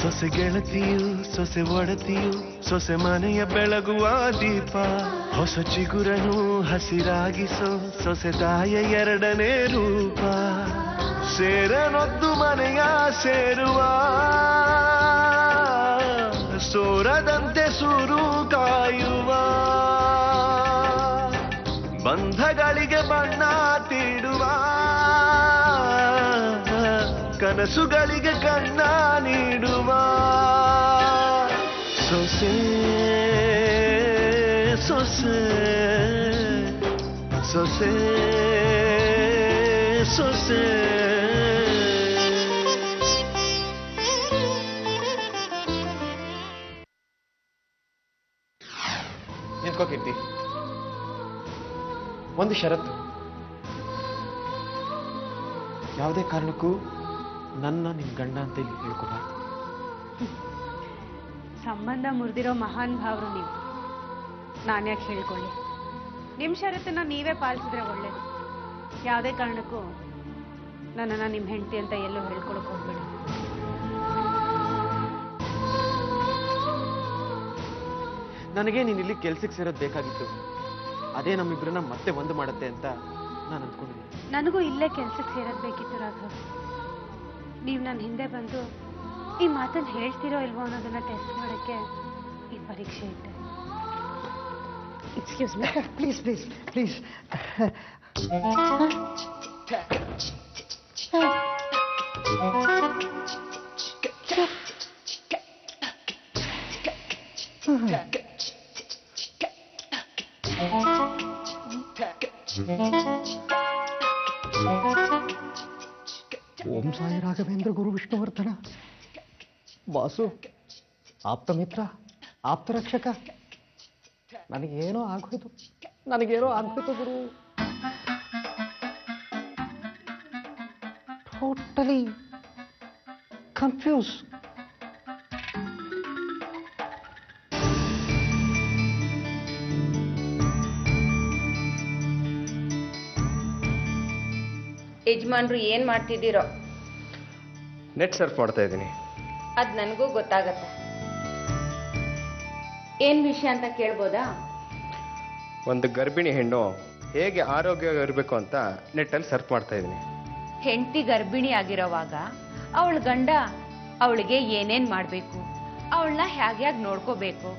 ಸೊಸೆ ಗೆಳತಿಯು ಸೊಸೆ ಒಡತಿಯು ಸೊಸೆ ಮನೆಯ ಬೆಳಗುವ ದೀಪ ಹೊಸ ಚಿಗುರನು ಹಸಿರಾಗಿಸೋ ಸೊಸೆ ತಾಯ ಎರಡನೇ ರೂಪ ಸೇರನೊದ್ದು ಮನೆಯ ಸೇರುವ ಸೋರದಂತೆ ಸುರು ಕಾಯುವ ಬಂಧಗಳಿಗೆ ಬಣ್ಣ ತೀಡುವ ಕನಸುಗಳಿಗೆ ಕಣ್ಣ ನೀಡುವ ಸೊಸೆ ಸೊಸೆ ಸೊಸೆ ಸೊಸೆ ನಿಂತ್ಕೋ ಕೀರ್ತಿ. ಒಂದು ಷರತ್ತು, ಯಾವುದೇ ಕಾರಣಕ್ಕೂ ನನ್ನ ನಿಮ್ ಗಂಡ ಅಂತ ಇಲ್ಲಿ ಹೇಳ್ಕೊಬಾರ್ದು. ಸಂಬಂಧ ಮುರಿದಿರೋ ಮಹಾನ್ ಭಾವರು ನೀವು, ನಾನ್ಯಾಕೆ ಹೇಳ್ಕೊಳ್ಳಿ? ನಿಮ್ಮ ಷರತ್ತನ್ನ ನೀವೇ ಪಾಲಿಸಿದ್ರೆ ಒಳ್ಳೇದು. ಯಾವುದೇ ಕಾರಣಕ್ಕೂ ನನ್ನನ್ನು ನಿಮ್ಮ ಹೆಂಡತಿ ಅಂತ ಎಲ್ಲೂ ಹೇಳ್ಕೊಳಕ್ ಹೋಗ್ಬೇಡಿ. ನನಗೆ ನೀನು ಇಲ್ಲಿ ಕೆಲ್ಸಕ್ಕೆ ಸೇರೋದು ಬೇಕಾಗಿತ್ತು. ಅದೇ ನಮ್ಮಿಬ್ರನ್ನ ಮತ್ತೆ ಒಂದು ಮಾಡುತ್ತೆ ಅಂತ ನಾನು ಅಂದ್ಕೊಂಡಿದ್ದೀನಿ. ನನಗೂ ಇಲ್ಲೇ ಕೆಲ್ಸಕ್ಕೆ ಸೇರೋದು ಬೇಕಿತ್ತು ರಾಘವ್. ನೀವು ನನ್ನ ಹಿಂದೆ ಬಂದು ಈ ಮಾತನ್ನು ಹೇಳ್ತಿರೋ ಇಲ್ವೋ ಅನ್ನೋದನ್ನ ಟೆಸ್ಟ್ ಮಾಡೋಕ್ಕೆ ಈ ಪರೀಕ್ಷೆ ಇಟ್ಟೆ. Excuse me, please please please. Om Sai Raghavendra Guru Vishnuvardhana. Vasu, Aaptha Mitra, ಆಪ್ತ ರಕ್ಷಕ. ನನಗೇನೋ ಆಗೋಯ್ತು ಗುರು. Totally confuse. ಯಜಮಾನ್ರು ಏನ್ ಮಾಡ್ತಿದ್ದೀರೋ? ನೆಟ್ ಸರ್ಫ್ ಮಾಡ್ತಾ ಇದ್ದೀನಿ. ಅದ್ ನನಗೂ ಗೊತ್ತಾಗತ್ತೆ. ಏನ್ ವಿಷಯ ಅಂತ ಕೇಳ್ಬೋದಾ? ಒಂದು ಗರ್ಭಿಣಿ ಹೆಣ್ಣು ಹೇಗೆ ಆರೋಗ್ಯವಾಗಿ ಇರಬೇಕು ಅಂತ ನೆಟ್ಟಲ್ಲಿ ಸರ್ಫ್ ಮಾಡ್ತಾ ಇದ್ದೀನಿ. ಹೆಂಡತಿ ಗರ್ಭಿಣಿ ಆಗಿರೋವಾಗ ಅವಳ ಗಂಡ ಅವಳಿಗೆ ಏನೇನ್ ಮಾಡ್ಬೇಕು, ಅವಳನ್ನ ಹೇಗೆ ನೋಡ್ಕೋಬೇಕು,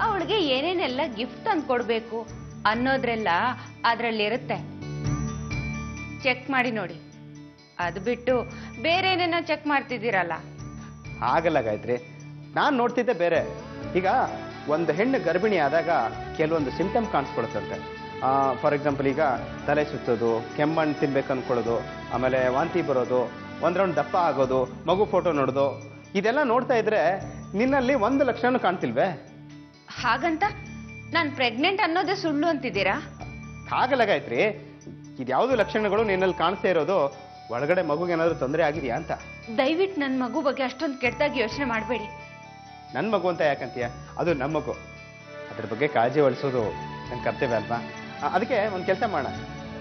ಅವಳಿಗೆ ಏನೇನೆಲ್ಲ ಗಿಫ್ಟ್ ತಂದು ಕೊಡ್ಬೇಕು ಅನ್ನೋದ್ರೆಲ್ಲ ಅದ್ರಲ್ಲಿರುತ್ತೆ. ಚೆಕ್ ಮಾಡಿ ನೋಡಿ. ಅದು ಬಿಟ್ಟು ಬೇರೆ ಏನೇನೋ ಚೆಕ್ ಮಾಡ್ತಿದ್ದೀರಲ್ಲ. ಆಗಲ್ಲ ಗಾಯತ್ರಿ, ನಾನು ನೋಡ್ತಿದ್ದೆ ಬೇರೆ. ಈಗ ಒಂದು ಹೆಣ್ಣು ಗರ್ಭಿಣಿ ಆದಾಗ ಕೆಲವೊಂದು ಸಿಂಪ್ಟಮ್ ಕಾಣಿಸ್ಕೊಳುತ್ತಂತೆ. ಫಾರ್ ಎಕ್ಸಾಂಪಲ್, ಈಗ ತಲೆ ಸುತ್ತೋದು, ಕೆಮ್ಮಣ್ಣು ತಿನ್ಬೇಕು ಅನ್ಕೊಳ್ಳೋದು, ಆಮೇಲೆ ವಾಂತಿ ಬರೋದು, ಒಂದು ರೌಂಡ್ ದಪ್ಪ ಆಗೋದು, ಮಗು ಫೋಟೋ ನೋಡೋದು, ಇದೆಲ್ಲ ನೋಡ್ತಾ ಇದ್ರೆ ನಿನ್ನಲ್ಲಿ ಒಂದು ಲಕ್ಷಣ ಕಾಣ್ತಿಲ್ವೇ? ಹಾಗಂತ ನಾನು ಪ್ರೆಗ್ನೆಂಟ್ ಅನ್ನೋದೇ ಸುಳ್ಳು ಅಂತಿದ್ದೀರಾ? ಹಾಗಲ್ಲ ಗಾಯತ್ರಿ, ಇದ್ಯಾವುದು ಲಕ್ಷಣಗಳು ನಿನ್ನಲ್ಲಿ ಕಾಣಿಸ್ತಾ ಇರೋದು ಒಳಗಡೆ ಮಗುಗೆ ಏನಾದರೂ ತೊಂದರೆ ಆಗಿದೆಯಾ ಅಂತ. ದಯವಿಟ್ಟು ನನ್ನ ಮಗು ಬಗ್ಗೆ ಅಷ್ಟೊಂದು ಕೆಟ್ಟದಾಗಿ ಯೋಚನೆ ಮಾಡಬೇಡಿ. ನನ್ನ ಮಗು ಅಂತ ಯಾಕಂತೀಯ? ಅದು ನಮ್ಮ ಮಗು, ಅದ್ರ ಬಗ್ಗೆ ಕಾಳಜಿ ವಹಿಸೋದು ನನ್ನ ಕರ್ತವ್ಯ ಅಲ್ವಾ? ಅದಕ್ಕೆ ಒಂದು ಕೆಲಸ ಮಾಡೋಣ,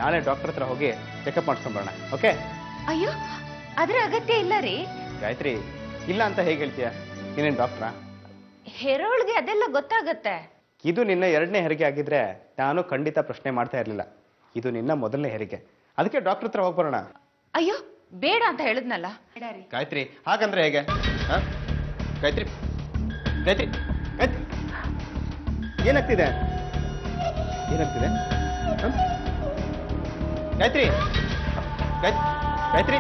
ನಾಳೆ ಡಾಕ್ಟರ್ ಹತ್ರ ಹೋಗಿ ಚೆಕಪ್ ಮಾಡಿಸ್ಕೊಂಬರೋಣ. ಓಕೆ? ಅಯ್ಯೋ, ಅದ್ರ ಅಗತ್ಯ ಇಲ್ಲ ರೀ. ಗಾಯತ್ರಿ, ಇಲ್ಲ ಅಂತ ಹೇಗೆ ಹೇಳ್ತೀಯ? ನೀನೇನು ಡಾಕ್ಟ್ರಾ? ಹೆರೋಳ್ಗೆ ಅದೆಲ್ಲ ಗೊತ್ತಾಗತ್ತೆ. ಇದು ನಿನ್ನ ಎರಡನೇ ಹೆರಿಗೆ ಆಗಿದ್ರೆ ನಾನು ಖಂಡಿತ ಪ್ರಶ್ನೆ ಮಾಡ್ತಾ ಇರಲಿಲ್ಲ. ಇದು ನಿನ್ನ ಮೊದಲನೇ ಹೆರಿಗೆ, ಅದಕ್ಕೆ ಡಾಕ್ಟರ್ ಹತ್ರ ಹೋಗಿ ಬರೋಣ. ಅಯ್ಯೋ, ಬೇಡ ಅಂತ ಹೇಳಿದ್ನಲ್ಲ. ಗಾಯತ್ರಿ, ಹಾಗಂದ್ರೆ ಹೇಗೆ? ಗಾಯತ್ರಿ ಗಾಯತ್ರಿ ಗಾಯತ್ರಿ, ಏನಾಗ್ತಿದೆ? ಗಾಯತ್ರಿ ಗಾಯತ್ರಿ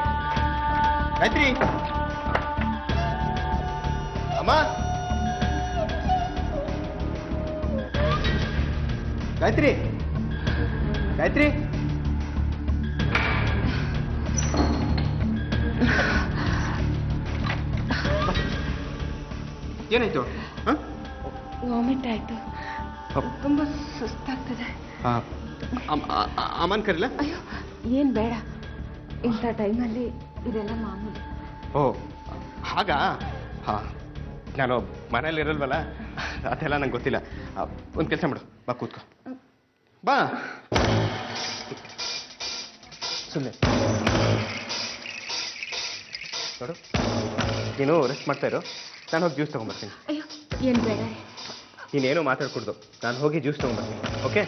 ಗಾಯತ್ರಿ, ಅಮ್ಮ, ಗಾಯತ್ರಿ ಗಾಯತ್ರಿ, ಏನಾಯ್ತು? ವಾಮಿಟ್ ಆಯ್ತು, ತುಂಬಾ ಸುಸ್ತಾಗ್ತದೆ. ಅಮ್ಮನ್ ಕರಿಲ್ಲ? ಅಯ್ಯೋ, ಏನ್ ಬೇಡ, ಇಂಥ ಟೈಮಲ್ಲಿ ಇದೆಲ್ಲ ಮಾಮೂಲಿ. ಓ ಹಾಗಾ? ಹಾ, ನಾನು ಮನೇಲಿ ಇರಲ್ವಲ್ಲ, ಅದೆಲ್ಲ ನಂಗೆ ಗೊತ್ತಿಲ್ಲ. ಒಂದು ಕೆಲಸ ಮಾಡು, ಬಾ ಕೂತ್ಕೋ, ಬಾ. ಸುಮ್ಮನೆ ನೋಡು, ನೀನು ರೆಸ್ಟ್ ಮಾಡ್ತಾ ಇರು, ನಾನು ಹೋಗಿ ಜ್ಯೂಸ್ ತೊಗೊಂಬರ್ತೀನಿ. ಅಯ್ಯೋ ಏನು ಬೇಡ ರೀ. ನೀನೇನು ಮಾತಾಡ್ಕೊಡ್ದು, ನಾನು ಹೋಗಿ ಜ್ಯೂಸ್ ತೊಗೊಂಬರ್ತೀನಿ. ಓಕೆ,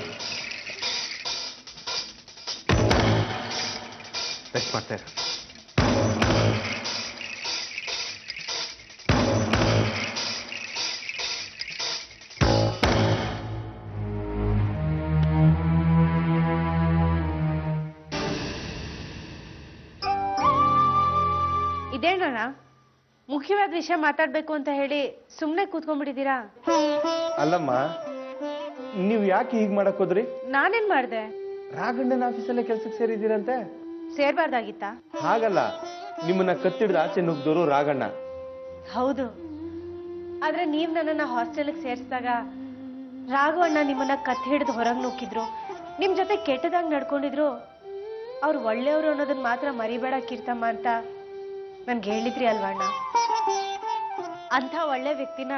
ರೆಸ್ಟ್ ಮಾಡ್ತಾ ಇರು. ಇದೇನಣ್ಣ ಮುಖ್ಯವಾದ ವಿಷಯ ಮಾತಾಡ್ಬೇಕು ಅಂತ ಹೇಳಿ ಸುಮ್ಮನೆ ಕೂತ್ಕೊಂಡ್ಬಿಟ್ಟಿದ್ದೀರಾ? ಅಲ್ಲಮ್ಮ, ನೀವು ಯಾಕೆ ಹೀಗೆ ಮಾಡಕ್ ಹೋದ್ರಿ? ನಾನೇನ್ ಮಾಡ್ದೆ? ರಾಘಣ್ಣನ ಆಫೀಸಲ್ಲೇ ಕೆಲ್ಸಕ್ಕೆ ಸೇರಿದ್ದೀರಂತೆ. ಸೇರ್ಬಾರ್ದಾಗಿತ್ತಾ? ಹಾಗಲ್ಲ, ನಿಮ್ಮನ್ನ ಕತ್ತಿಡ್ದು ಆಚೆ ನುಗ್ದೋರು ರಾಘಣ್ಣ. ಹೌದು, ಆದ್ರೆ ನೀವ್ ನನ್ನನ್ನ ಹಾಸ್ಟೆಲ್ಗೆ ಸೇರಿಸಿದಾಗ ರಾಘವಣ್ಣ ನಿಮ್ಮನ್ನ ಕತ್ತಿ ಹಿಡಿದು ಹೊರಗೆ ನುಗ್ಗಿದ್ರು, ನಿಮ್ ಜೊತೆ ಕೆಟ್ಟದಾಗ ನಡ್ಕೊಂಡಿದ್ರು. ಅವ್ರು ಒಳ್ಳೆಯವರು ಅನ್ನೋದನ್ನ ಮಾತ್ರ ಮರಿಬೇಡ ಕೀರ್ತಮ್ಮ ಅಂತ ನನ್ಗೆ ಹೇಳಿದ್ರಿ ಅಲ್ವಣ್ಣ. ಅಂಥ ಒಳ್ಳೆ ವ್ಯಕ್ತಿನ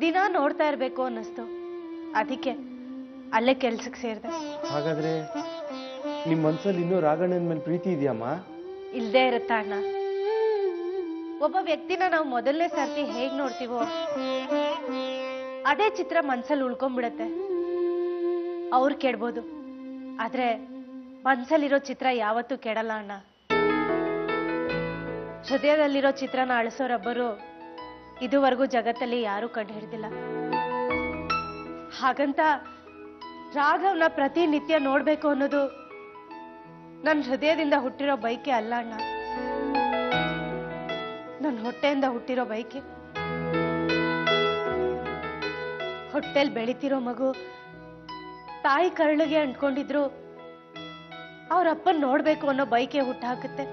ದಿನ ನೋಡ್ತಾ ಇರ್ಬೇಕು ಅನ್ನಿಸ್ತು, ಅದಕ್ಕೆ ಅಲ್ಲೇ ಕೆಲ್ಸಕ್ಕೆ ಸೇರಿದೆ. ಹಾಗಾದ್ರೆ ನಿಮ್ ಮನ್ಸಲ್ಲಿ ಇನ್ನೂ ರಾಘಣ್ಣನ ಮೇಲೆ ಪ್ರೀತಿ ಇದೆಯಮ್ಮ? ಇಲ್ದೇ ಇರುತ್ತಾ ಅಣ್ಣ? ಒಬ್ಬ ವ್ಯಕ್ತಿನ ನಾವು ಮೊದಲನೇ ಸರ್ತಿ ಹೇಗ್ ನೋಡ್ತೀವೋ ಅದೇ ಚಿತ್ರ ಮನ್ಸಲ್ಲಿ ಉಳ್ಕೊಂಡ್ಬಿಡತ್ತೆ. ಅವ್ರು ಕೆಡ್ಬೋದು, ಆದ್ರೆ ಮನ್ಸಲ್ಲಿರೋ ಚಿತ್ರ ಯಾವತ್ತೂ ಕೆಡಲ್ಲ ಅಣ್ಣ. ಹೃದಯದಲ್ಲಿರೋ ಚಿತ್ರನ ಅಳಿಸೋರೊಬ್ಬರು ಇದುವರೆಗೂ ಜಗತ್ತಲ್ಲಿ ಯಾರೂ ಕಂಡು ಹಿಡಿದಿಲ್ಲ. ಹಾಗಂತ ರಾಘವ್ನ ಪ್ರತಿನಿತ್ಯ ನೋಡ್ಬೇಕು ಅನ್ನೋದು ನನ್ನ ಹೃದಯದಿಂದ ಹುಟ್ಟಿರೋ ಬೈಕೆ ಅಲ್ಲ ಅಣ್ಣ, ನನ್ನ ಹೊಟ್ಟೆಯಿಂದ ಹುಟ್ಟಿರೋ ಬೈಕೆ. ಹೊಟ್ಟೆಲ್ ಬೆಳಿತಿರೋ ಮಗು ತಾಯಿ ಕರಳಿಗೆ ಅಂಟ್ಕೊಂಡಿದ್ರು ಅವ್ರ ಅಪ್ಪನ್ ನೋಡ್ಬೇಕು ಅನ್ನೋ ಬೈಕೆ ಹುಟ್ಟಾಕುತ್ತೆ.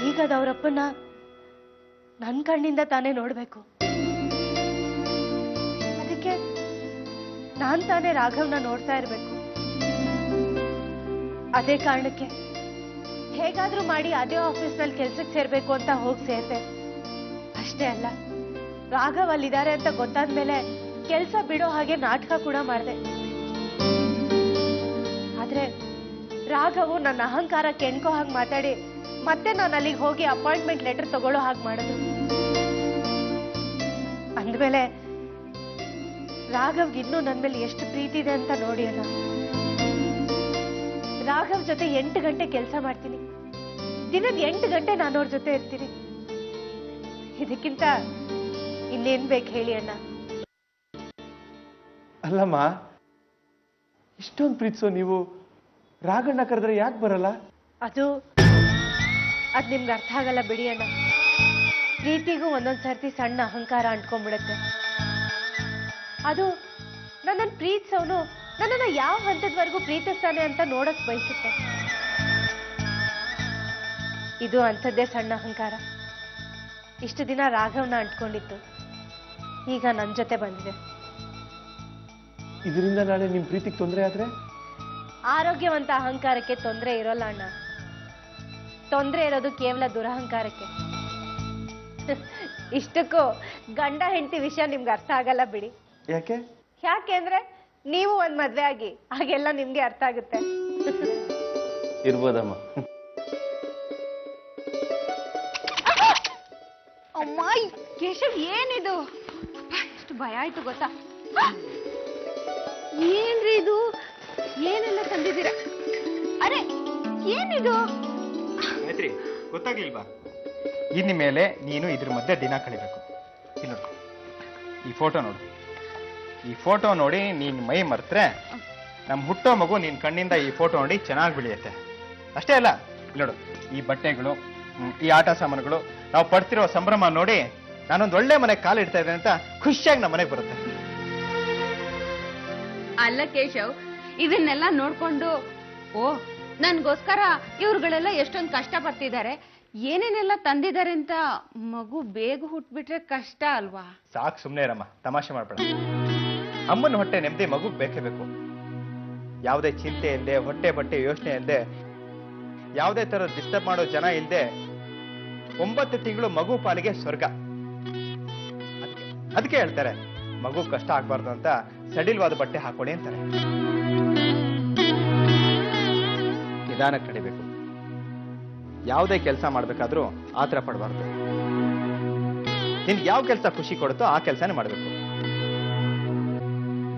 ಈಗದ ಅವ್ರಪ್ಪನ ನನ್ನ ಕಣ್ಣಿಂದ ತಾನೇ ನೋಡ್ಬೇಕು. ಅದಕ್ಕೆ ನಾನ್ ತಾನೇ ರಾಘವ್ನ ನೋಡ್ತಾ ಇರ್ಬೇಕು. ಅದೇ ಕಾರಣಕ್ಕೆ ಹೇಗಾದ್ರೂ ಮಾಡಿ ಅದೇ ಆಫೀಸ್ನಲ್ಲಿ ಕೆಲ್ಸಕ್ಕೆ ಸೇರ್ಬೇಕು ಅಂತ ಹೋಗಿ ಸೇರ್ದೆ. ಅಷ್ಟೇ ಅಲ್ಲ, ರಾಘವ್ ಅಲ್ಲಿದ್ದಾರೆ ಅಂತ ಗೊತ್ತಾದ್ಮೇಲೆ ಕೆಲ್ಸ ಬಿಡೋ ಹಾಗೆ ನಾಟಕ ಕೂಡ ಮಾಡಿದೆ. ಆದ್ರೆ ರಾಘವು ನನ್ನ ಅಹಂಕಾರ ಕೆಣ್ಕೋ ಹಾಗೆ ಮಾತಾಡಿ ಮತ್ತೆ ನಾನು ಅಲ್ಲಿಗೆ ಹೋಗಿ ಅಪಾಯಿಂಟ್ಮೆಂಟ್ ಲೆಟರ್ ತಗೊಳ್ಳೋ ಹಾಗೆ ಮಾಡಿದ್ರು. ಅಂದ್ಮೇಲೆ ರಾಘವ್ಗೆ ಇನ್ನೂ ನನ್ನ ಮೇಲೆ ಎಷ್ಟು ಪ್ರೀತಿ ಇದೆ ಅಂತ ನೋಡಿ ಅಣ್ಣ. ರಾಘವ್ ಜೊತೆ 8 ಗಂಟೆ ಕೆಲಸ ಮಾಡ್ತೀನಿ, ದಿನದ 8 ಗಂಟೆ ನಾನು ಅವ್ರ ಜೊತೆ ಇರ್ತೀನಿ. ಇದಕ್ಕಿಂತ ಇನ್ನೇನ್ ಬೇಕು ಹೇಳಿ ಅಣ್ಣ? ಅಲ್ಲಮ್ಮ, ಇಷ್ಟೊಂದು ಪ್ರೀತಿಸೋ ನೀವು ರಾಘಣ್ಣ ಕರೆದ್ರೆ ಯಾಕೆ ಬರಲ್ಲ? ಅದು ನಿಮ್ಗೆ ಅರ್ಥ ಆಗಲ್ಲ ಬಿಡಿ ಅಣ್ಣ. ಪ್ರೀತಿಗೂ ಒಂದೊಂದ್ ಸರ್ತಿ ಸಣ್ಣ ಅಹಂಕಾರ ಅಂಟ್ಕೊಂಡ್ಬಿಡತ್ತೆ. ಅದು ನನ್ನನ್ನು ಪ್ರೀತಿಸೋನು ನನ್ನನ್ನ ಯಾವ ಹಂತದವರೆಗೂ ಪ್ರೀತಿಸ್ತಾನೆ ಅಂತ ನೋಡಕ್ ಬಯಸುತ್ತೆ. ಇದು ಅಂಥದ್ದೇ ಸಣ್ಣ ಅಹಂಕಾರ. ಇಷ್ಟು ದಿನ ರಾಘವ್ನ ಅಂಟ್ಕೊಂಡಿತ್ತು, ಈಗ ನನ್ನ ಜೊತೆ ಬಂದಿದೆ. ಇದರಿಂದ ನಾಳೆ ನಿಮ್ ಪ್ರೀತಿಗೆ ತೊಂದರೆ ಆದ್ರೆ? ಆರೋಗ್ಯವಂತ ಅಹಂಕಾರಕ್ಕೆ ತೊಂದರೆ ಇರೋಲ್ಲ ಅಣ್ಣ. ತೊಂದರೆ ಇರೋದು ಕೇವಲ ದುರಹಂಕಾರಕ್ಕೆ. ಇಷ್ಟಕ್ಕೂ ಗಂಡ ಹೆಂಡತಿ ವಿಷಯ ನಿಮ್ಗೆ ಅರ್ಥ ಆಗಲ್ಲ ಬಿಡಿ. ಯಾಕೆ? ಯಾಕೆಂದ್ರೆ ನೀವು ಒಂದ್ ಮದ್ವೆ ಆಗಿ ಹಾಗೆಲ್ಲ ನಿಮ್ಗೆ ಅರ್ಥ ಆಗುತ್ತೆ. ಇರ್ಬೋದಮ್ಮ. ಅಮ್ಮ ಕೇಶವ್, ಏನಿದು? ಎಷ್ಟು ಭಯ ಆಯ್ತು ಗೊತ್ತಾ? ಏನ್ರಿ ಇದು? ಏನೆಲ್ಲ ತಂದಿದ್ದೀರಾ? ಅರೆ ಏನಿದು? ಮೈತ್ರಿ, ಗೊತ್ತಾಗ್ಲಿಲ್ವಾ? ಇನ್ನು ಮೇಲೆ ನೀನು ಇದ್ರ ಮಧ್ಯೆ ದಿನ ಕಳಿಬೇಕು. ಇಲ್ಲ, ಈ ಫೋಟೋ ನೋಡು. ಈ ಫೋಟೋ ನೋಡಿ ನೀನ್ ಮೈ ಮರ್ತ್ರೆ ನಮ್ಮ ಹುಟ್ಟೋ ಮಗು ನಿನ್ ಕಣ್ಣಿಂದ ಈ ಫೋಟೋ ನೋಡಿ ಚೆನ್ನಾಗಿ ಬೆಳೆಯುತ್ತೆ. ಅಷ್ಟೇ ಅಲ್ಲ, ನೋಡು, ಈ ಬಟ್ಟೆಗಳು, ಈ ಆಟ ಸಾಮಾನುಗಳು, ನಾವು ಪಡ್ತಿರೋ ಸಂಭ್ರಮ ನೋಡಿ ನಾನೊಂದು ಒಳ್ಳೆ ಮನೆಗೆ ಕಾಲಿಡ್ತಾ ಇದ್ದೇನೆ ಅಂತ ಖುಷಿಯಾಗಿ ನಮ್ಮ ಮನೆಗೆ ಬರುತ್ತೆ. ಅಲ್ಲ ಕೇಶವ್, ಇದನ್ನೆಲ್ಲ ನೋಡ್ಕೊಂಡು ಓ ನನ್ಗೋಸ್ಕರ ಇವ್ರುಗಳೆಲ್ಲ ಎಷ್ಟೊಂದು ಕಷ್ಟ ಪಡ್ತಿದ್ದಾರೆ, ಏನೇನೆಲ್ಲ ತಂದಿದ್ದಾರೆ ಅಂತ ಮಗು ಬೇಗ ಹುಟ್ಬಿಟ್ರೆ ಕಷ್ಟ ಅಲ್ವಾ? ಸಾಕು, ಸುಮ್ಮನೆ ಇರಮ್ಮ, ತಮಾಷೆ ಮಾಡ್ಬೇಡ. ಅಮ್ಮನ ಹೊಟ್ಟೆ ನೆಮ್ಮದಿ ಮಗುಗ್ ಬೇಕೇ ಬೇಕು. ಯಾವುದೇ ಚಿಂತೆ ಇಲ್ಲದೆ, ಹೊಟ್ಟೆ ಬಟ್ಟೆ ಯೋಚನೆ ಇಲ್ಲದೆ, ಯಾವುದೇ ತರ ಡಿಸ್ಟರ್ಬ್ ಮಾಡೋ ಜನ ಇಲ್ಲದೆ 9 ತಿಂಗಳು ಮಗು ಪಾಲಿಗೆ ಸ್ವರ್ಗ. ಅದಕ್ಕೆ ಹೇಳ್ತಾರೆ ಮಗು ಕಷ್ಟ ಆಗ್ಬಾರ್ದು ಅಂತ ಸಡಿಲ್ವಾದ ಬಟ್ಟೆ ಹಾಕೊಳ್ಳಿ ಅಂತಾರೆ. ನಿಧಾನಕ್ಕೆ ನಡಿಬೇಕು. ಯಾವುದೇ ಕೆಲಸ ಮಾಡ್ಬೇಕಾದ್ರೂ ಆತರ ಪಡಬಾರ್ದು. ನಿನ್ಗೆ ಯಾವ ಕೆಲಸ ಖುಷಿ ಕೊಡುತ್ತೋ ಆ ಕೆಲಸನೇ ಮಾಡ್ಬೇಕು.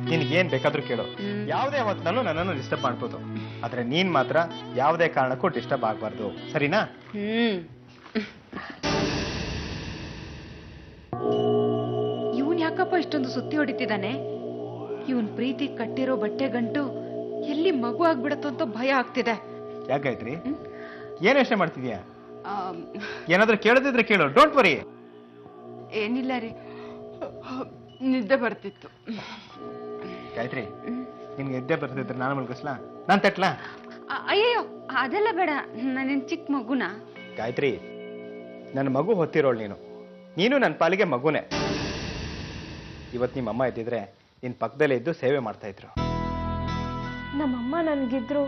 ನಿನ್ಗೇನ್ ಬೇಕಾದ್ರೂ ಕೇಳು, ಯಾವುದೇ ಹೊತ್ತಿನಲ್ಲೂ ನನ್ನನ್ನು ಡಿಸ್ಟರ್ಬ್ ಮಾಡ್ಬೋದು. ಆದ್ರೆ ನೀನ್ ಮಾತ್ರ ಯಾವುದೇ ಕಾರಣಕ್ಕೂ ಡಿಸ್ಟರ್ಬ್ ಆಗ್ಬಾರ್ದು, ಸರಿನಾ? ಇವನ್ ಯಾಕಪ್ಪ ಇಷ್ಟೊಂದು ಸುತ್ತಿ ಹೊಡಿತಿದ್ದಾನೆ? ಇವನ್ ಪ್ರೀತಿ ಕಟ್ಟಿರೋ ಬಟ್ಟೆ ಗಂಟು ಎಲ್ಲಿ ಮಗು ಆಗ್ಬಿಡತ್ತೋ ಅಂತ ಭಯ ಆಗ್ತಿದೆ. ಯಾಕಾಯ್ತ್ರಿ? ಏನ್ ಯೋಚನೆ ಮಾಡ್ತಿದ್ಯಾ? ಏನಾದ್ರೂ ಕೇಳದಿದ್ರೆ ಕೇಳು, ಡೋಂಟ್ ವರಿ. ಏನಿಲ್ಲ ರೀ, ನಿದ್ದೆ ಬರ್ತಿತ್ತು. ಗಾಯತ್ರಿ, ನಿನ್ಗೆ ಎದ್ದೆ ಬರ್ತಿದ್ರೆ ನಾನು ಮಲ್ಗಿಸ್ಲಾ? ನಾನ್ ತಟ್ಲಾ? ಅಯ್ಯಯ್ಯೋ, ಅದೆಲ್ಲ ಬೇಡ. ನಾನೇನ್ ಚಿಕ್ಕ ಮಗುನ? ಗಾಯತ್ರಿ, ನನ್ನ ಮಗು ಹೊತ್ತಿರೋಳು ನೀನು. ನೀನು ನನ್ನ ಪಾಲಿಗೆ ಮಗುನೇ. ಇವತ್ತು ನಿಮ್ಮಮ್ಮ ಎದ್ದಿದ್ರೆ ನಿನ್ ಪಕ್ಕದಲ್ಲೇ ಇದ್ದು ಸೇವೆ ಮಾಡ್ತಾ ಇದ್ರು. ನಮ್ಮಮ್ಮ ನನ್ಗಿದ್ರು,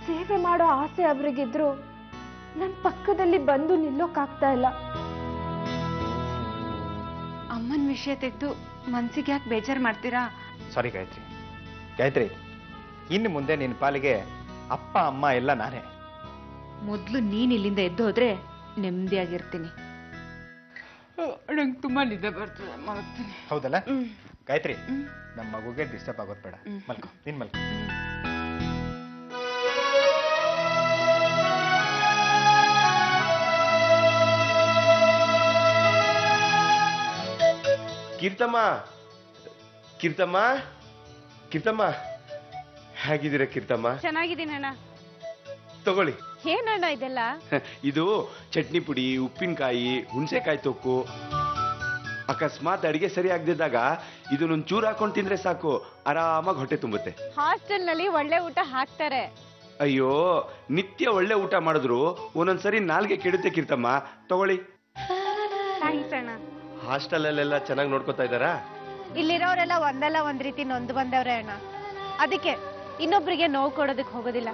ಸೇವೆ ಮಾಡೋ ಆಸೆ ಅವ್ರಿಗಿದ್ರು, ನನ್ನ ಪಕ್ಕದಲ್ಲಿ ಬಂದು ನಿಲ್ಲೋಕಾಗ್ತಾ ಇಲ್ಲ. ಅಮ್ಮನ ವಿಷಯ ತೆಗೆದು ಮನ್ಸಿಗೆ ಯಾಕೆ ಬೇಜಾರು ಮಾಡ್ತೀರಾ? ಸಾರಿ ಗಾಯತ್ರಿ. ಗಾಯತ್ರಿ, ಇನ್ನು ಮುಂದೆ ನಿನ್ನ ಪಾಲಿಗೆ ಅಪ್ಪ ಅಮ್ಮ ಎಲ್ಲ ನಾನೇ. ಮೊದ್ಲು ನೀನ್ ಇಲ್ಲಿಂದ ಎದ್ದು ಹೋದ್ರೆ ನೆಮ್ಮದಿಯಾಗಿರ್ತೀನಿ. ನಂಗೆ ತುಂಬಾ ನಿದ್ದೆ ಬರ್ತದೆ, ಮಲಗ್ತೀನಿ. ಹೌದಲ್ಲ ಗಾಯತ್ರಿ? ನಮ್ಮ ಮಗುಗೆ ಡಿಸ್ಟರ್ಬ್ ಆಗೋದು ಬೇಡ. ಮಲ್ಕೊ, ನೀನ್ ಮಲ್ಕೊ. ಕೀರ್ತಮ್ಮ, ಕೀರ್ತಮ್ಮ, ಕೀರ್ತಮ್ಮ, ಹೇಗಿದ್ದೀರಾ ಕೀರ್ತಮ್ಮ? ಚೆನ್ನಾಗಿದ್ದೀನಿ ಅಣ್ಣ. ತಗೊಳ್ಳಿ. ಏನಣ್ಣ ಇದೆಲ್ಲ? ಇದು ಚಟ್ನಿ ಪುಡಿ, ಉಪ್ಪಿನಕಾಯಿ, ಹುಣಸೆಕಾಯಿ ತೊಕ್ಕು. ಅಕಸ್ಮಾತ್ ಅಡಿಗೆ ಸರಿ ಆಗದಿದ್ದಾಗ ಇದನ್ನೊಂದು ಚೂರು ಹಾಕೊಂಡು ತಿಂದ್ರೆ ಸಾಕು, ಆರಾಮಾಗಿ ಹೊಟ್ಟೆ ತುಂಬುತ್ತೆ. ಹಾಸ್ಟೆಲ್ ನಲ್ಲಿ ಒಳ್ಳೆ ಊಟ ಹಾಕ್ತಾರೆ. ಅಯ್ಯೋ, ನಿತ್ಯ ಒಳ್ಳೆ ಊಟ ಮಾಡಿದ್ರು ಒಂದೊಂದ್ಸರಿ ನಾಲ್ಗೆ ಕೆಡುತ್ತೆ ಕೀರ್ತಮ್ಮ. ತಗೊಳ್ಳಿ. ಥ್ಯಾಂಕ್ಸ್ ಅಣ್ಣ. ಹಾಸ್ಟೆಲ್ ಅಲ್ಲೆಲ್ಲ ಚೆನ್ನಾಗಿ ನೋಡ್ಕೊತಾ ಇದ್ದಾರಾ? ಇಲ್ಲಿರೋರೆಲ್ಲ ಒಂದಲ್ಲ ಒಂದ್ ರೀತಿ ನೊಂದು ಬಂದವ್ರೆ ಅಣ್ಣ. ಅದಕ್ಕೆ ಇನ್ನೊಬ್ರಿಗೆ ನೋವು ಕೊಡೋದಕ್ಕೆ ಹೋಗೋದಿಲ್ಲ.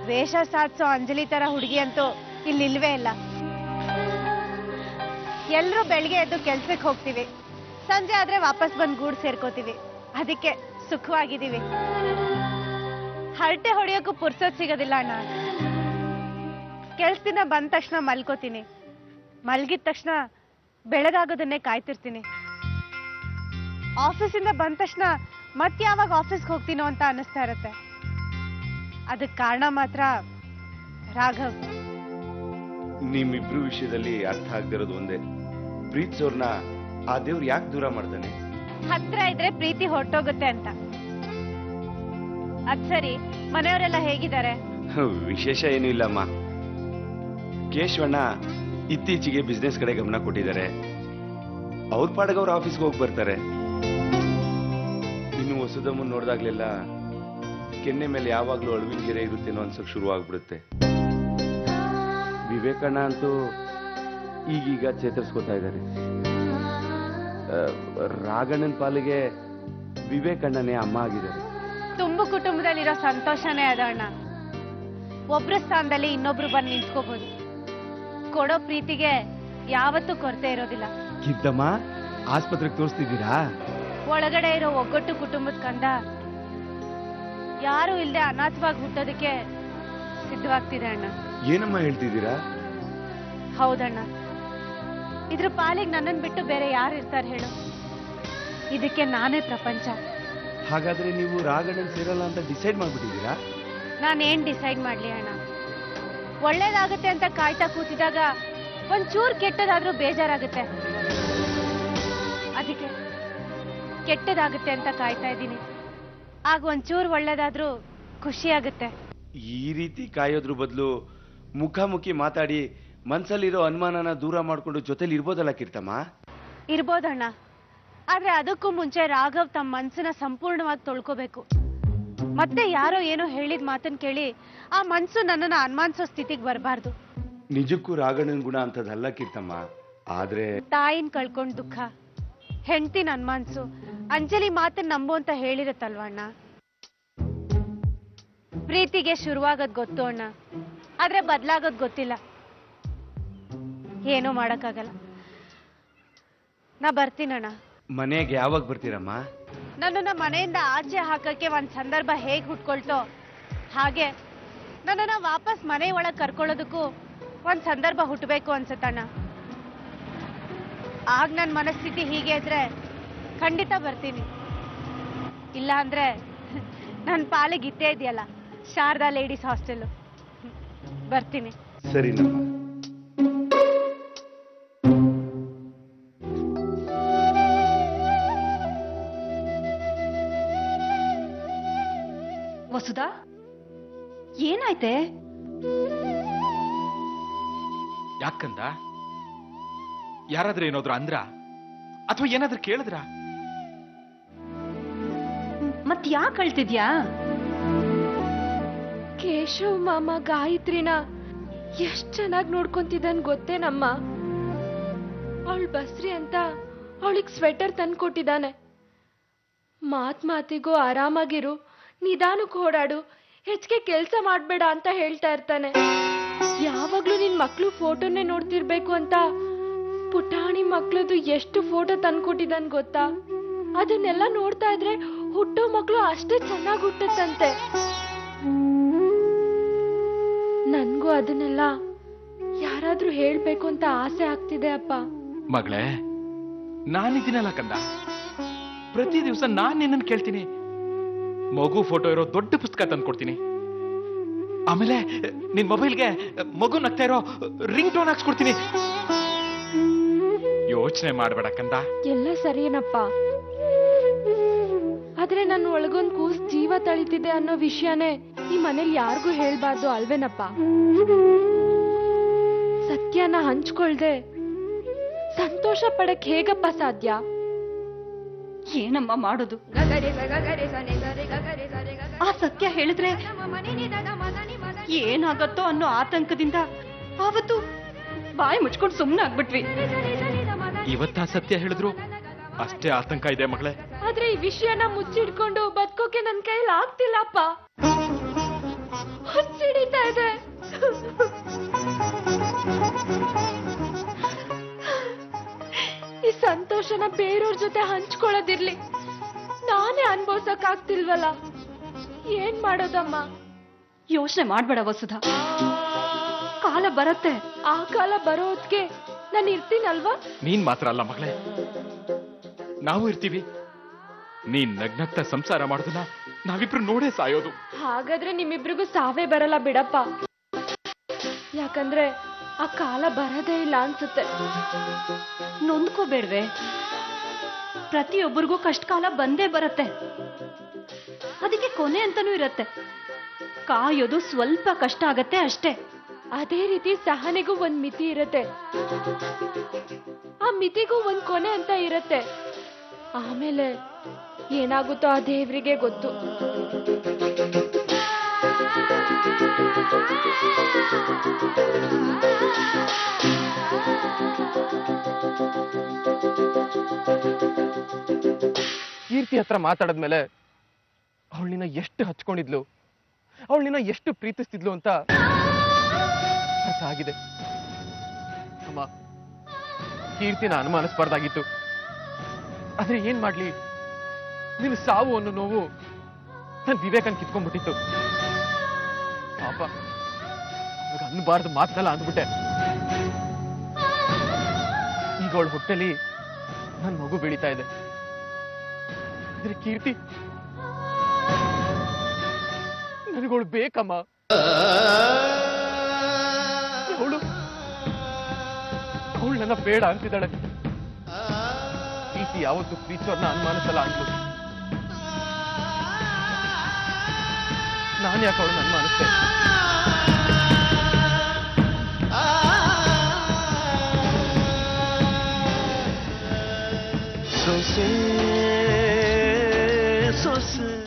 ವೇಷ ಸಾಧಿಸೋ ಅಂಜಲಿ ತರ ಹುಡುಗಿ ಅಂತೂ ಇಲ್ಲಿಲ್ವೇ ಇಲ್ಲ. ಎಲ್ರೂ ಬೆಳಿಗ್ಗೆ ಎದ್ದು ಕೆಲ್ಸಕ್ಕೆ ಹೋಗ್ತೀವಿ, ಸಂಜೆ ಆದ್ರೆ ವಾಪಸ್ ಬಂದು ಗೂಡು ಸೇರ್ಕೋತೀವಿ. ಅದಕ್ಕೆ ಸುಖವಾಗಿದ್ದೀವಿ. ಹರಟೆ ಹೊಡೆಯೋಕ್ಕೂ ಪುರ್ಸೊತ್ ಸಿಗೋದಿಲ್ಲ ಅಣ್ಣ. ಕೆಲ್ಸದಿಂದ ಬಂದ ತಕ್ಷಣ ಮಲ್ಕೋತೀನಿ, ಮಲ್ಗಿದ ತಕ್ಷಣ ಬೆಳಗಾಗೋದನ್ನೇ ಕಾಯ್ತಿರ್ತೀನಿ. ಆಫೀಸಿಂದ ಬಂದ ತಕ್ಷಣ ಮತ್ತೆ ಯಾವಾಗ ಆಫೀಸ್ಗೆ ಹೋಗ್ತೀನೋ ಅಂತ ಅನಿಸ್ತಾ ಇರತ್ತೆ. ಅದಕ್ಕೆ ಕಾರಣ ಮಾತ್ರ ರಾಘವ್. ನಿಮ್ಮಿಬ್ರು ವಿಷಯದಲ್ಲಿ ಅರ್ಥ ಆಗದಿರೋದು ಒಂದೇ, ಪ್ರೀತಿಸೋರ್ನ ಆ ದೇವ್ರು ಯಾಕೆ ದೂರ ಮಾಡ್ತಾನೆ? ಹತ್ರ ಇದ್ರೆ ಪ್ರೀತಿ ಹೊರಟೋಗುತ್ತೆ ಅಂತ. ಅದ್ ಸರಿ, ಮನೆಯವರೆಲ್ಲ ಹೇಗಿದ್ದಾರೆ? ವಿಶೇಷ ಏನೂ ಇಲ್ಲಮ್ಮ. ಕೇಶವಣ್ಣ ಇತ್ತೀಚೆಗೆ ಬಿಸ್ನೆಸ್ ಕಡೆ ಗಮನ ಕೊಟ್ಟಿದ್ದಾರೆ. ಅವ್ರ ಪಾಡಿಗೆ ಅವ್ರ ಆಫೀಸ್ಗೆ ಹೋಗಿ ಬರ್ತಾರೆ. ಇನ್ನು ಹೊಸದಮ್ಮನ್ ನೋಡಿದಾಗ್ಲೆಲ್ಲ ಕೆನ್ನೆ ಮೇಲೆ ಯಾವಾಗ್ಲೂ ಅಳುವಿನ ಗೆರೆ ಇರುತ್ತೇನೋ ಅನ್ಸಕ್ ಶುರು ಆಗ್ಬಿಡುತ್ತೆ. ವಿವೇಕಣ್ಣ ಅಂತೂ ಈಗೀಗ ಚೇತರಿಸ್ಕೊತಾ ಇದ್ದಾರೆ. ರಾಘಣ್ಣನ ಪಾಲಿಗೆ ವಿವೇಕಣ್ಣನೇ ಅಮ್ಮ ಆಗಿದ್ದಾರೆ. ತುಂಬು ಕುಟುಂಬದಲ್ಲಿರೋ ಸಂತೋಷನೇ ಅದ ಅಣ್ಣ. ಒಬ್ರ ಸ್ಥಾನದಲ್ಲಿ ಇನ್ನೊಬ್ರು ಬಂದು ನಿಂತ್ಕೋಬಹುದು. ಕೊಡೋ ಪ್ರೀತಿಗೆ ಯಾವತ್ತೂ ಕೊರತೆ ಇರೋದಿಲ್ಲ. ಕಿದ್ದಮ್ಮ, ಆಸ್ಪತ್ರೆಗೆ ತೋರಿಸ್ತಿದ್ದೀರಾ? ಒಳಗಡೆ ಇರೋ ಒಗ್ಗಟ್ಟು ಕುಟುಂಬದ ಕಂದ ಯಾರು ಇಲ್ಲದೆ ಅನಾಥವಾಗಿ ಹುಟ್ಟೋದಕ್ಕೆ ಸಿದ್ಧವಾಗ್ತಿದೆ ಅಣ್ಣ. ಏನಮ್ಮ ಹೇಳ್ತಿದ್ದೀರಾ? ಹೌದಣ್ಣ, ಇದ್ರ ಪಾಲಿಗೆ ನನ್ನನ್ನು ಬಿಟ್ಟು ಬೇರೆ ಯಾರು ಇರ್ತಾರೆ ಹೇಳು? ಇದಕ್ಕೆ ನಾನೇ ಪ್ರಪಂಚ. ಹಾಗಾದ್ರೆ ನೀವು ರಾಘಣ್ಣನ್ ಸೇರಲ್ಲ ಅಂತ ಡಿಸೈಡ್ ಮಾಡ್ಬಿಟ್ಟಿದ್ದೀರಾ? ನಾನೇನ್ ಡಿಸೈಡ್ ಮಾಡ್ಲಿ ಅಣ್ಣ? ಒಳ್ಳೇದಾಗುತ್ತೆ ಅಂತ ಕಾಯ್ತಾ ಕೂತಿದಾಗ ಒಂಚೂರು ಕೆಟ್ಟದಾದ್ರೂ ಬೇಜಾರಾಗುತ್ತೆ. ಅದಕ್ಕೆ ಕೆಟ್ಟದಾಗುತ್ತೆ ಅಂತ ಕಾಯ್ತಾ ಇದ್ದೀನಿ. ಆಗ ಒಂಚೂರು ಒಳ್ಳೇದಾದ್ರೂ ಖುಷಿ ಆಗುತ್ತೆ. ಈ ರೀತಿ ಕಾಯೋದ್ರ ಬದಲು ಮುಖಾಮುಖಿ ಮಾತಾಡಿ ಮನ್ಸಲ್ಲಿರೋ ಅನುಮಾನನ ದೂರ ಮಾಡ್ಕೊಂಡು ಜೊತೆಲಿ ಇರ್ಬೋದಲ್ಲ ಕೀರ್ತಮ್ಮ? ಇರ್ಬೋದಣ್ಣ, ಆದ್ರೆ ಅದಕ್ಕೂ ಮುಂಚೆ ರಾಘವ್ ತಮ್ಮ ಮನ್ಸನ್ನ ಸಂಪೂರ್ಣವಾಗಿ ತೊಳ್ಕೋಬೇಕು. ಮತ್ತೆ ಯಾರೋ ಏನೋ ಹೇಳಿದ ಮಾತನ್ನ ಕೇಳಿ ಆ ಮನ್ಸು ನನ್ನನ್ನ ಅನುಮಾನಿಸೋ ಸ್ಥಿತಿಗೆ ಬರಬಾರ್ದು. ನಿಜಕ್ಕೂ ರಾಘಣ್ಣನ ಗುಣ ಅಂತದಲ್ಲ ಕೀರ್ತಮ್ಮ. ಆದ್ರೆ ತಾಯಿನ ಕಳ್ಕೊಂಡ್ ದುಃಖ, ಹೆಂಡ್ತಿನ ಅನುಮಾನಿಸು, ಅಂಜಲಿ ಮಾತನ್ನ ನಂಬು ಅಂತ ಹೇಳಿರತ್ತಲ್ವ ಅಣ್ಣ. ಪ್ರೀತಿಗೆ ಶುರುವಾಗದ್ ಗೊತ್ತು ಅಣ್ಣ, ಆದ್ರೆ ಬದ್ಲಾಗೋದ್ ಗೊತ್ತಿಲ್ಲ. ಏನೂ ಮಾಡಕ್ಕಾಗಲ್ಲ. ನಾ ಬರ್ತೀನಣ್ಣ. ಮನೆಗೆ ಯಾವಾಗ ಬರ್ತೀರಮ್ಮ? ನನ್ನನ್ನ ಮನೆಯಿಂದ ಆಚೆ ಹಾಕಕ್ಕೆ ಒಂದ್ ಸಂದರ್ಭ ಹೇಗ್ ಹುಟ್ಕೊಳ್ತೋ ಹಾಗೆ ನನ್ನನ್ನ ವಾಪಸ್ ಮನೆ ಒಳಗೆ ಕರ್ಕೊಳ್ಳೋದಕ್ಕೂ ಒಂದ್ ಸಂದರ್ಭ ಹುಟ್ಟಬೇಕು ಅನ್ಸತ್ತಣ್ಣ. ಆಗ ನನ್ನ ಮನಸ್ಥಿತಿ ಹೀಗೆ ಇದ್ರೆ ಖಂಡಿತ ಬರ್ತೀನಿ. ಇಲ್ಲ ಅಂದ್ರೆ ನನ್ನ ಪಾಲಿಗೆ ಇತ್ತೇ ಇದೆಯಲ್ಲ ಶಾರದಾ ಲೇಡೀಸ್ ಹಾಸ್ಟೆಲ್, ಬರ್ತೀನಿ. ಸರಿನಮ್ಮ. ವಸುಧಾ, ಏನಾಯ್ತೆ? ಯಾಕಂದ? ಯಾರಾದ್ರೂ ಏನಾದ್ರು ಅಂದ್ರ ಅಥವಾ ಏನಾದ್ರೂ ಕೇಳಿದ್ರ? ಮತ್ ಯಾಕೆ ಅಳ್ತಿದ್ಯಾ? ಕೇಶವ್ ಮಾಮ ಗಾಯತ್ರಿನ ಎಷ್ಟ್ ಚೆನ್ನಾಗಿ ನೋಡ್ಕೊಂತಿದ್ದಾನ್ ಗೊತ್ತೇನಮ್ಮ. ಅವಳು ಬಸ್ರಿ ಅಂತ ಅವಳಿಗೆ ಸ್ವೆಟರ್ ತಂದ್ಕೊಟ್ಟಿದ್ದಾನೆ. ಮಾತಿಗೂ ಆರಾಮಾಗಿರು, ನಿಧಾನಕ್ಕೆ ಓಡಾಡು, ಹೆಚ್ಚಿಗೆ ಕೆಲಸ ಮಾಡ್ಬೇಡ ಅಂತ ಹೇಳ್ತಾ ಇರ್ತಾನೆ. ಯಾವಾಗ್ಲೂ ನಿನ್ ಮಕ್ಳು ಫೋಟೋನೇ ನೋಡ್ತಿರ್ಬೇಕು ಅಂತ ಪುಟಾಣಿ ಮಕ್ಳದು ಎಷ್ಟು ಫೋಟೋ ತಂದ್ಕೊಟ್ಟಿದ್ದಾನ್ ಗೊತ್ತಾ. ಅದನ್ನೆಲ್ಲ ನೋಡ್ತಾ ಇದ್ರೆ ಹುಟ್ಟೋ ಮಕ್ಳು ಅಷ್ಟೇ ಚೆನ್ನಾಗಿ ಹುಟ್ಟತ್ತಂತೆ. ನನ್ಗೂ ಅದನ್ನೆಲ್ಲ ಯಾರಾದ್ರೂ ಹೇಳ್ಬೇಕು ಅಂತ ಆಸೆ ಆಗ್ತಿದೆ ಅಪ್ಪ. ಮಗಳೇ, ನಾನಿದ್ದೀನಲ್ಲ ಕಂದ, ಪ್ರತಿ ದಿವಸ ನಾನ್ ನಿನ್ನನ್ನು ಕೇಳ್ತೀನಿ. ಮಗು ಫೋಟೋ ಇರೋ ದೊಡ್ಡ ಪುಸ್ತಕ ತಂದ್ಕೊಡ್ತೀನಿ. ಆಮೇಲೆ ನಿನ್ ಮೊಬೈಲ್ಗೆ ಮಗು ನಗ್ತಾ ಇರೋ ರಿಂಗ್ ಟೋನ್ ಹಾಕ್ಸ್ಕೊಡ್ತೀನಿ. ಯೋಚನೆ ಮಾಡ್ಬೇಡ ಕಂದ. ಎಲ್ಲ ಸರಿಯೇನಪ್ಪ, ಆದ್ರೆ ನನ್ನ ಒಳಗೊಂದ್ ಕೂಸ್ ಜೀವ ತಳಿತಿದೆ ಅನ್ನೋ ವಿಷಯನೇ ಈ ಮನೇಲಿ ಯಾರಿಗೂ ಹೇಳ್ಬಾರ್ದು ಅಲ್ವೇನಪ್ಪ. ಸತ್ಯನ ಹಂಚ್ಕೊಳ್ದೆ ಸಂತೋಷ ಪಡಕ್ ಹೇಗಪ್ಪ ಸಾಧ್ಯ? ಏನಮ್ಮ ಮಾಡೋದು? ಆ ಸತ್ಯ ಹೇಳಿದ್ರೆ ಏನಾಗತ್ತೋ ಅನ್ನೋ ಆತಂಕದಿಂದ ಆವತ್ತು ಬಾಯಿ ಮುಚ್ಕೊಂಡು ಸುಮ್ಮನೆ ಆಗ್ಬಿಟ್ವಿ. ಇವತ್ತ ಸತ್ಯ ಹೇಳಿದ್ರು ಅಷ್ಟೇ ಆತಂಕ ಇದೆ ಮಗಳೇ. ಆದ್ರೆ ಈ ವಿಷಯನ ಮುಚ್ಚಿಡ್ಕೊಂಡು ಬದುಕೋಕೆ ನನ್ ಕೈಯಲ್ಲಿ ಆಗ್ತಿಲ್ಲಪ್ಪ. ಹುಚ್ಚಿಡಿತಾ ಇದೆ. ಈ ಸಂತೋಷನ ಬೇರೆಯವ್ರ ಜೊತೆ ಹಂಚ್ಕೊಳ್ಳೋದಿರ್ಲಿ, ನಾನೇ ಅನ್ಭವ್ಸಕ್ ಆಗ್ತಿಲ್ವಲ್ಲ. ಏನ್ ಮಾಡೋದಮ್ಮ? ಯೋಚನೆ ಮಾಡ್ಬೇಡ ವಸುಧಾ, ಕಾಲ ಬರತ್ತೆ. ಆ ಕಾಲ ಬರೋದ್ಗೆ ನಾನು ಇರ್ತೀನಲ್ವಾ? ನೀನ್ ಮಾತ್ರ ಅಲ್ಲ ಮಗಳೇ, ನಾವು ಇರ್ತೀವಿ. ನೀನ್ ನಗ್ನಗ್ತಾ ಸಂಸಾರ ಮಾಡೋದನ್ನ ನಾವಿಬ್ರು ನೋಡೇ ಸಾಯೋದು. ಹಾಗಾದ್ರೆ ನಿಮ್ಮಿಬ್ರಿಗೂ ಸಾವೇ ಬರಲ್ಲ ಬಿಡಪ್ಪ. ಯಾಕಂದ್ರೆ ಆ ಕಾಲ ಬರದೇ ಇಲ್ಲ ಅನ್ಸುತ್ತೆ. ನೊಂದ್ಕೋಬೇಡ್ವೆ, ಪ್ರತಿಯೊಬ್ಬರಿಗೂ ಕಷ್ಟ ಕಾಲ ಬಂದೇ ಬರತ್ತೆ. ಅದಕ್ಕೆ ಕೊನೆ ಅಂತಾನೂ ಇರತ್ತೆ. ಕಾಯೋದು ಸ್ವಲ್ಪ ಕಷ್ಟ ಆಗತ್ತೆ ಅಷ್ಟೇ. ಅದೇ ರೀತಿ ಸಹನೆಗೂ ಒಂದ್ ಮಿತಿ ಇರತ್ತೆ, ಆ ಮಿತಿಗೂ ಒಂದ್ ಕೊನೆ ಅಂತ ಇರತ್ತೆ. ಆಮೇಲೆ ಏನಾಗುತ್ತೋ ಆ ದೇವ್ರಿಗೆ ಗೊತ್ತು. ಕೀರ್ತಿ ಹತ್ರ ಮಾತಾಡದ್ಮೇಲೆ ಅವಳು ನಿನ್ನ ಎಷ್ಟು ಹಚ್ಕೊಂಡಿದ್ಲು, ಅವಳು ನಿನ್ನ ಎಷ್ಟು ಪ್ರೀತಿಸ್ತಿದ್ಲು ಅಂತ ಅರ್ಥ ಆಗಿದೆ. ಅಮ್ಮ, ಕೀರ್ತಿನ ಅನುಮಾನಿಸಬಾರ್ದಾಗಿತ್ತು. ಆದ್ರೆ ಏನ್ ಮಾಡ್ಲಿ, ನಿನ್ನ ಸಾವು ಅನ್ನೋ ನೋವು ನನ್ ವಿವೇಕನ್ ಕಿತ್ಕೊಂಡ್ಬಿಟ್ಟಿತ್ತು. ಪಾಪ, ಅನ್ಬಾರ್ದು ಮಾತಲ್ಲ ಅಂದ್ಬಿಟ್ಟೆ. ಈಗ ಅವಳ ಹೊಟ್ಟೆಲಿ ನನ್ ಮಗು ಬೆಳೀತಾ ಇದೆ. ಆದ್ರೆ ಕೀರ್ತಿ ನನಗಳು ಬೇಕಮ್ಮ. ಅವಳು ನನ್ನ ಬೇಡ ಅಂತಿದ್ದಾಳೆ. ಪ್ರೀತಿ ಯಾವತ್ತು ಪ್ರೀತಿಯವ್ರನ್ನ ಅನುಮಾನಿಸಲ್ಲ ಅಂದ್ಲು. ನಾನು ಯಾಕೆ ಅವಳನ್ನ ಅನುಮಾನಿಸ್ತೆ?